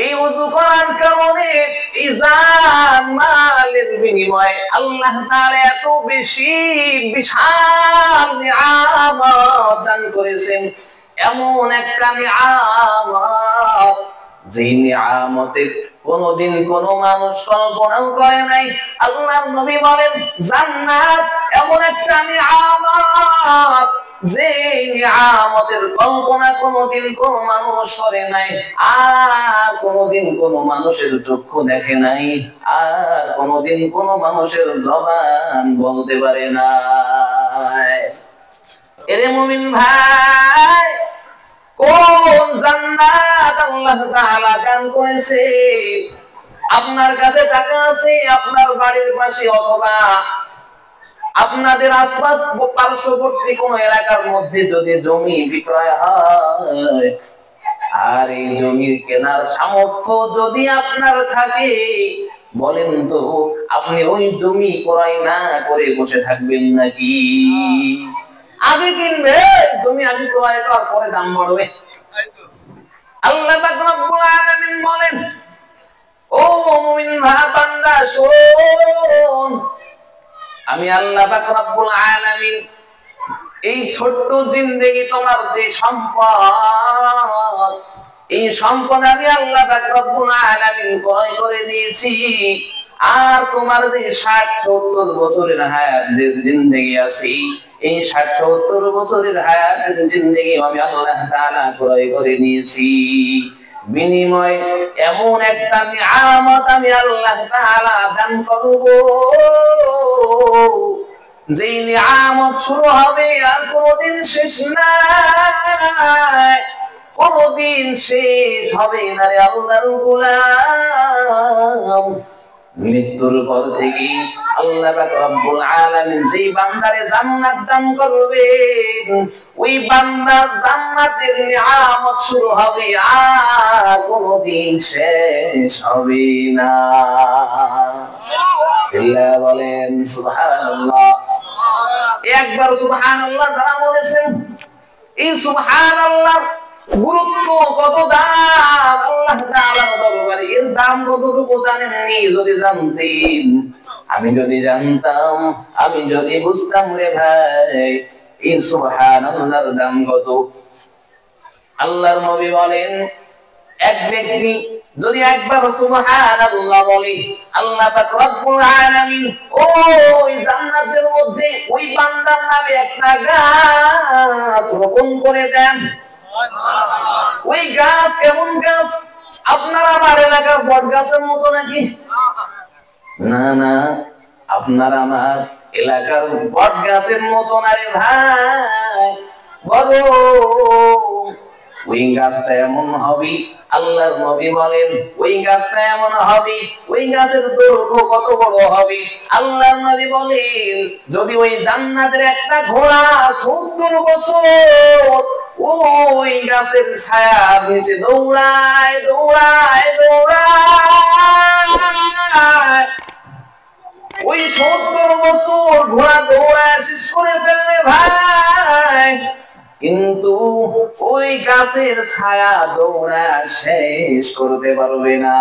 এই ওযু করার কারণে এই জান মালের বিনিময়ে আল্লাহ তাআলা এত বেশি বিশাল নিয়ামত দান করেছেন, এমন একটা নিয়ামত যে নিয়ামতের কোনদিন কোন মানুষ কল্পনাও করে নাই। আল্লাহর নবী বলেন জান্নাত এমন একটা নিয়ামত যে নিয়ামতের কল্পনা কোনদিন কোন মানুষ করে নাই, আর কোনদিন কোন মানুষের চক্ষু দেখে নাই, আর কোনদিন কোন মানুষের জবান বলতে পারে না। এরে মুমিন ভাই, কোন জান্নাত আল্লাহ তাআলা দান করেছে? আপনার কাছে টাকা আছে, আপনার বাড়ির পাশে অথবা আপনাদের আশপাশ পার্শ্ববর্তী কোন এলাকার মধ্যে যদি জমি বিক্রয় হয়, আর এই জমি কেনার সামর্থ্য যদি আপনার থাকে, বলেন তো আপনি ওই জমি ক্রয় না করে বসে থাকবেন নাকি? আগে কিনবে জমি, আগে ক্রয় করার পরে দাম বাড়বে। আল্লাহ পাক রব্বুল আলামিন বলেন, ও মুমিন বান্দা শোন, আমি আল্লাহ পাক রব্বুল আলামিন এই ছোট্ট জিন্দেগি তোমার যে সম্পদ, এই সম্পদ আমি আল্লাহ পাক রব্বুল আলামিন ক্রয় করে দিয়েছি। আর তোমার যে ৬০-৭০ বছরের হায়াতের জিন্দেগি আছে, এই ৬০-৭০ বছরের হায়াতের জিন্দেগি আমি আল্লাহ তাআলা ক্রয় করে নিয়েছি। বিনিময়ে এমন একটা নিয়ামত আমি আল্লাহ তাআলা দান করব, যে নিয়ামত শুরু হবে আর কোনদিন শেষ নাই, কোনদিন শেষ হবে না রে আল্লাহর গোলাম। মৃত্যুর পর থেকে আল্লাহ পাক রব্বুল আলামিন যেই বান্দারে জান্নাত দান করবেন, ওই বান্দার জান্নাতের নিয়ামত শুরু হবে আর কোনদিন শেষ হবে না। আল্লাহ বলেন সুবহানাল্লাহ। একবার সুবহানাল্লাহ যারা বলেছেন, এই সুবহানাল্লাহ গুরুত্ব কত, দাম আল্লাহ তাআলার দরবারে এর দাম কতটুকু জানেননি? যদি জানতেন, আমি যদি জানতাম, আমি যদি বুঝতাম রে ভাই এই সুবহানাল্লাহর দাম কত। আল্লাহর নবী বলেন, এক ব্যক্তি যদি একবার সুবহানাল্লাহ বলে, আল্লাহ পাক রব্বুল আলামিন ওই জান্নাতের মধ্যে ওই বান্দার নামে একটা গাছ রোপণ করে দেন। ওই গাছ কেমন গাছ? আপনার আমার এলাকার বট গাছের মতো নাকি? না না, আপনার আমার এলাকার বট গাছের মতো না রে ভাই, বরং ওই গাছটা এমন হবে, আল্লাহর নবী বলেন ওই গাছটা এমন হবে, ওই গাছের দৈর্ঘ্য কত বড় হবে? আল্লাহর নবী বলেন, যদি ওই জান্নাতের একটা ঘোড়া ৭০ বছর ওই গাছের ছায়ার নিচে দৌড়ায় দৌড়ায় দৌড়ায়, ওই ৭০ বছর ঘোড়া দৌড়ায় শেষ করে ফেলবে ভাই, কিন্তু ওই গাছের ছায়া দৌড়া শেষ করতে পারবে না।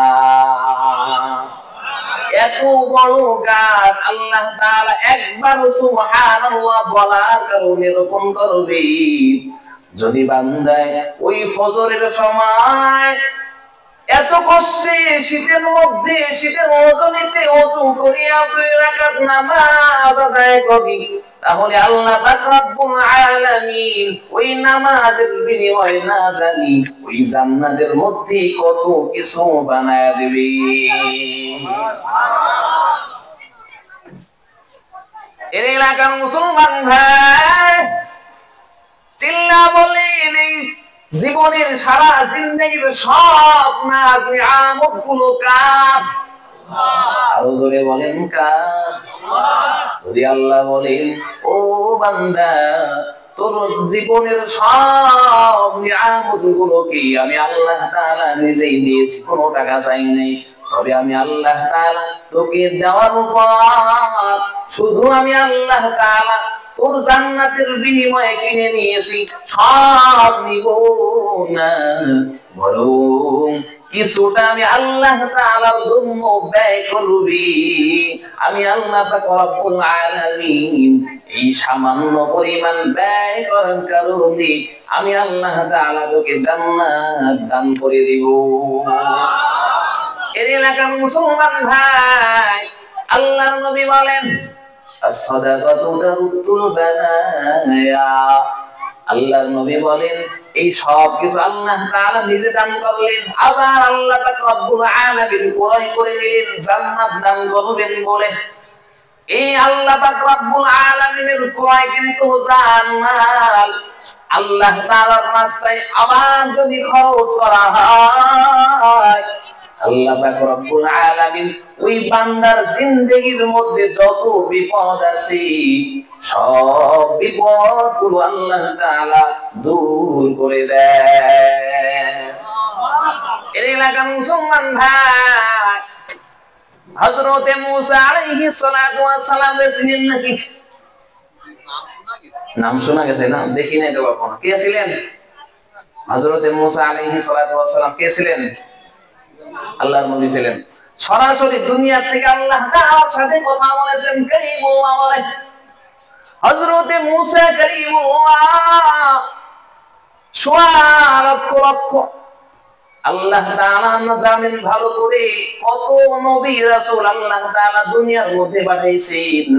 এত বড় গাছ আল্লাহ তাআলা একবার সুবহানাল্লাহ বলার কারণে রোপণ করবে। যদি বান্দায় ওই ফজরের সময় এত কষ্টে শীতের মধ্যে, শীতের রজনীতে ওযু করিয়া ২ রাকাত নামাজ আদায় করি, তাহলে আল্লাহ পাক রব্বুল আলামিন ওই নামাজের বিনিময়ে না জানি ওই জান্নাতের মধ্যে কত কিছু বানায়া দিবে। এর এলাকার মুসলমান ভাই চিল্লা বলেন, এই জীবনের সারা জিন্দেগির সব নাজ নিয়ামত গুলো কার? আরো জোরে বলেন কার? যদি আল্লাহ বলেন, ও বান্দা তোর জীবনের সব নিয়ামত গুলো কি আমি আল্লাহ তাআলা নিজেই দিয়েছি, কোনো টাকা চাই নাই, তবে আমি আল্লাহ তাআলা তোকে দেওয়ার পর শুধু আমি আল্লাহ তাআলা তোর জান্নাতের বিনিময়ে কিনে নিয়েছি, সব নিব না, বরং কিছুটা আমি আল্লাহ তাআলার জন্য ব্যয় করবি। আমি আল্লাহ পাক রব্বুল আলামিন এই সামান্য পরিমাণ ব্যয় করার কারণে আমি আল্লাহ তাআলা তোকে জান্নাত দান করে দিব। এর এলাকার মুসলমান ভাই, আল্লাহর নবী বলেন as-sadaqatu taruddul balaya। আল্লাহর নবী বলেন এই সব কিছু আল্লাহ তাআলা নিজে দান করলেন, আবার আল্লাহ পাক রব্বুল আলামিন ক্রয় করে নিলেন জান্নাত দান করবেন বলে। এই আল্লাহ পাক রব্বুল আলামিনের ক্রয়কৃত জান্নাত আল্লাহ তাআলার রাস্তায় আবার যদি খরচ করা হয়, আল্লাহ পাক রব্বুল আলামিন ওই বান্দার জিন্দেগীর মধ্যে যত বিপদ আছে সব বিপদগুলো আল্লাহ তাআলা দূর করে দেয়। এর এলাকার মুসলমান ভাই, হযরতে মূসা আলাইহিস সালাতু ওয়াস সালাম ছিলেন নাকি? নাম শোনা গেছে না? দেখি নাই তো কখনো। কে ছিলেন হযরতে মূসা আলাইহিস সালাতু ওয়াস সালাম? কে ছিলেন? আল্লাহর নবী ছিলেন। সরাসরি দুনিয়া থেকে আল্লাহ তাআলার সাথে কথা বলেছেন, কারীমুল্লাহ বলে। হযরতে মূসা কারীমুল্লাহ সোয়া লক্ষ লক্ষ আল্লাহ তাআলা জানেন ভালো করে কত নবী রাসূল আল্লাহ তাআলা দুনিয়ার মধ্যে পাঠাইছেন।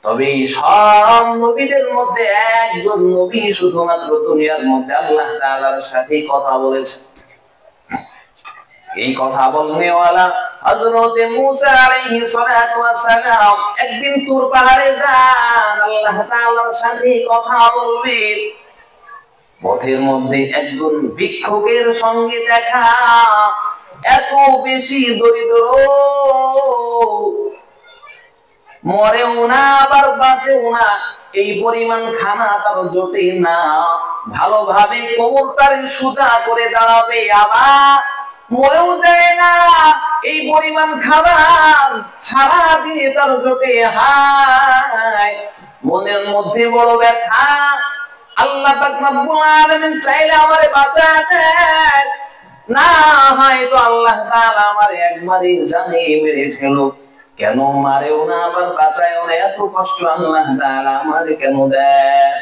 তবে সব নবীদের মধ্যে একজন নবী শুধুমাত্র দুনিয়ার মধ্যে আল্লাহ তাআলার সাথে কথা বলেছেন। এই কথা বলনেওয়ালা হযরতে মূসা আলাইহিস সালাতু ওয়াস সালাম একদিন তুর পাহাড়ে যান, আল্লাহ তাআলার সাথে কথা বলবেন। পথের মধ্যে একজন ভিক্ষুকের সঙ্গে দেখা, এত বেশি দরিদ্র, মরেও না আবার বাঁচেও না, এই পরিমাণ খানা তার জোটে না, ভালোভাবে কোমরটারে সোজা করে দাঁড়াবে আবার মরেও যায় না, এই পরিমাণ খাবার সারা দিনে তার জোটে। হায়, মনের মধ্যে বড় ব্যথা। আল্লাহ পাক রব্বুল আলামিন চাইলে আমারে বাঁচাতে, না হয়তো আল্লাহ তাআলা আমারে একবারই জানে মেরে ফেলো। কেন মারেও না আবার বাঁচায়ও না, এত কষ্ট আল্লাহ তাআলা আমারে কেন দেয়?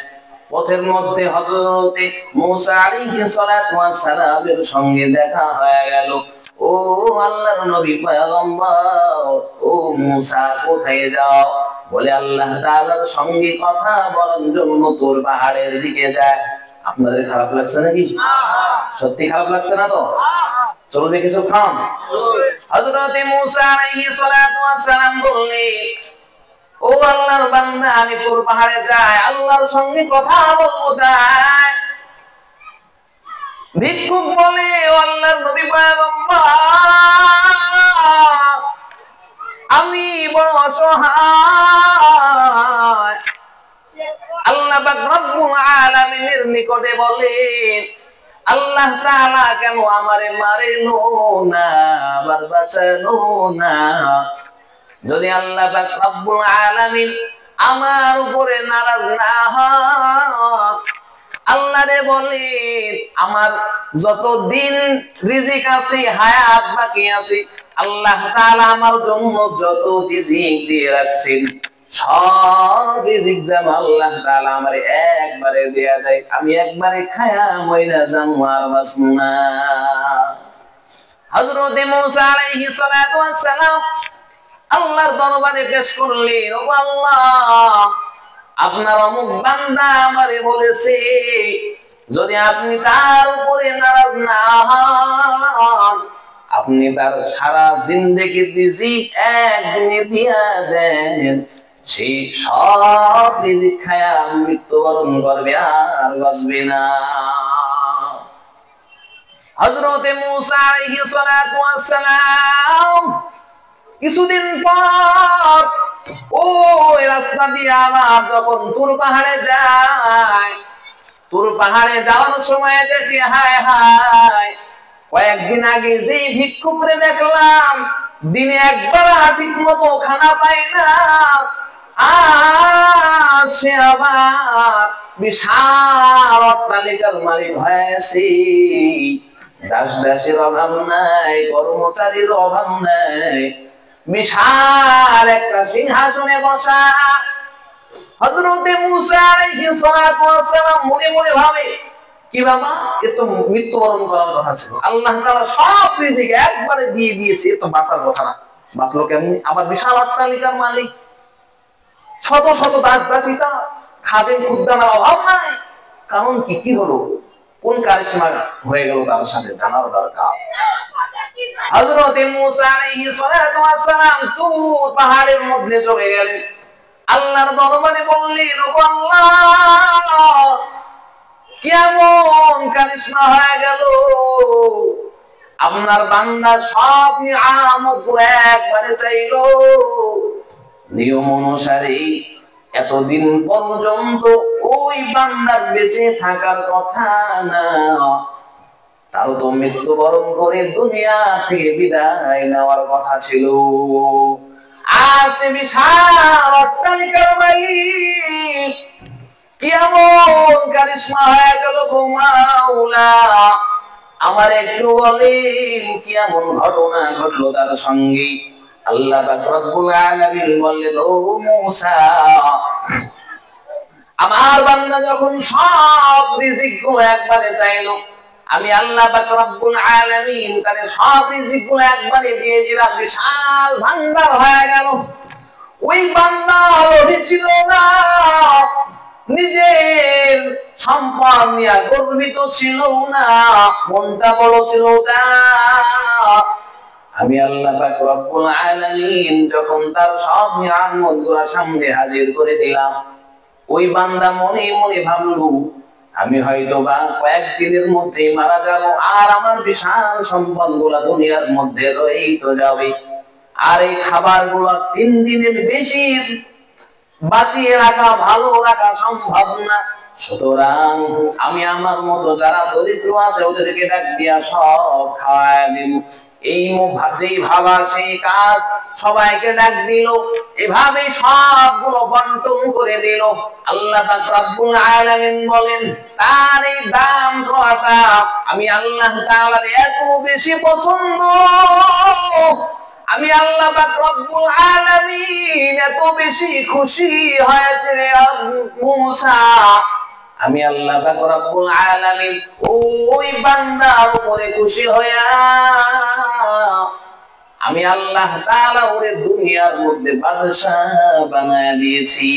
পথের মধ্যে হযরতে মূসা আলাইহিস সালাতু ওয়াস সালামের সঙ্গে দেখা হয়ে গেল। ও আল্লাহর নবী পয়গম্বর, ও মূসা কোথায় যাও? বলে আল্লাহ তাআলার সঙ্গে কথা বলার জন্য তোর পাহাড়ের দিকে যায়। আপনাদের খারাপ লাগছে নাকি? সত্যি খারাপ লাগছে না তো? চলবে কিছুক্ষণ। হযরতে মূসা আলাইহিস সালাতু ওয়াস সালাম বললেন, ও আল্লাহর বান্দা, আমি তোর পাহাড়ে যাই, আল্লাহর সঙ্গে কথা বলবো তাই। ভিক্ষুক বলে, ও আল্লাহর নবী পয়গম্বর, আমি বড় অসহায়। আল্লাহ পাক রব্বুল আলামিনের নিকটে বলেন, আল্লাহ তাআলা কেন আমারে মারেনো না, আবার বাঁচানো না? যদি আল্লাহ পাক রব্বুল আলামিন আমার উপরে নারাজ না হয়, আল্লাহরে বলেন আমার যত দিন রিজিক আছে, হায়াত বাকি আছে, আল্লাহ তাআলা আমার জন্য যত রিজিক দিয়ে রাখছেন সব রিজিক যেন আল্লাহ তাআলা আমারে একবারে দেয়া দেয়, আমি একবারে খায়া মইরা যাবো, আর বাঁচবো না। হযরতে মূসা আলাইহিস সালাতু ওয়াস সালাম আল্লাহর দরবারে পেশ করলেন, ও আল্লাহ, আপনার অমুক বান্দা আমারে বলেছে যদি আপনি তার উপরে নারাজ না হন, আপনি তার সারা জিন্দেগির রিজিক একদিনে দিয়া দেন, সেই সব রিজিক খায়া মৃত্যুবরণ করবে, আর বাঁচবে না। হযরতে মূসা আলাইহিস সালাতু ওয়াস সালাম কিছুদিন পর ওই রাস্তা দিয়ে আবার যখন তুর পাহাড়ে যায়, তুর পাহাড়ে যাওয়ার সময় দেখি হায় হায়, কয়েকদিন আগে যেই ভিক্ষুকরে দেখলাম দিনে একবার ঠিক মতো খানা পায় না, আর সে আবার বিশাল অট্টালিকার মালিক হয়েছে। দাস দাসের অভাব নাই, কর্মচারীর অভাব নাই, বিশাল একটা সিংহাসনে বসা। হযরতে মূসা আলাইহিস সালাতু ওয়াস সালাম মনে মনে ভাবে, কি বাবা, এ তো মৃত্যুবরণ করার কথা ছিল, আল্লাহ তাআলা সব রিজিক একবারে দিয়ে দিয়েছে, এ তো বাঁচার কথা না, বাঁচলো কেমনি? আবার বিশাল অট্টালিকার মালিক, শত শত দাস দাসীতা, খাদেম খুদ্দামের অভাব নাই। কারণ কি কি হলো, কোন কারিশমা হয়ে গেল তার সাথে, জানার দরকার। হযরতে মূসা আলাইহিস সালাতু ওয়াস সালাম তুর পাহাড়ের মধ্যে চলে গেলেন, আল্লাহর দরবারে বললেন, ওগো আল্লাহ, কেমন কারিশমা হয়ে গেল, আপনার বান্দা সব নিয়ামত গুলো একবারে চাইলো। নিয়ম অনুসারে এতদিন পর্যন্ত ওই বান্দার বেঁচে থাকার কথা না, তাও তো মৃত্যুবরণ করে দুনিয়া থেকে বিদায় নেওয়ার কথা ছিল। আর সে বিশাল অট্টালিকার মালিক কেমন কারিশমা হয়ে গেল গো মাওলা, আমার একটু বলেন কেমন ঘটনা ঘটলো তার সঙ্গে। আল্লাহ পাক রব্বুল আলামিন বললেন, ও মূসা, আমার বান্দা যখন সব রিজিক গুলো একবারে চাইলো, আমি আল্লাহ পাক রব্বুল আলামিন তারে সব রিজিক গুলো একবারে দিয়ে দিলাম, বিশাল ভান্ডার হয়ে গেল। ওই বান্দা লোভী ছিল না, নিজের সম্পদ নিয়ে গর্বিত ছিল না, মনটা বড় ছিল না। আমি আল্লাহ পাক রব্বুল আলামিন যখন তার সব নিয়ামতগুলো সামনে হাজির করে দিলাম, ওই বান্দা মনে মনে ভাবলো, আমি হয়তো বা কয়েকদিনের মধ্যেই মারা যাব, আর আমার বিশাল সম্পদগুলো দুনিয়ার মধ্যে রয়েই তো যাবে, আর এই খাবারগুলো 3 দিনের বেশি বাঁচিয়ে রাখা, ভালো রাখা সম্ভব না। সুতরাং আমি আমার মতো যারা দরিদ্র আছে ওদেরকে ডাক দিয়া সব খাওয়ায় দিব। এই যেই ভাবা সেই কাজ, সবাইকে ডাক দিল, এভাবে সবগুলো বন্টন করে দিল। আল্লাহ পাক রব্বুল আলামিন বলেন, তার এই দাম করাটা আমি আল্লাহ তাআলার এত বেশি পছন্দ, আমি আল্লাহ পাক রব্বুল আলামিন এত বেশি খুশি হয়েছে রে মূসা, আমি আল্লাহ পাক রব্বুল আলামিন ওই বান্দার উপরে খুশি হইয়া আমি আল্লাহ তাআলা ওরে দুনিয়ার মধ্যে বাদশা বানায় দিয়েছি।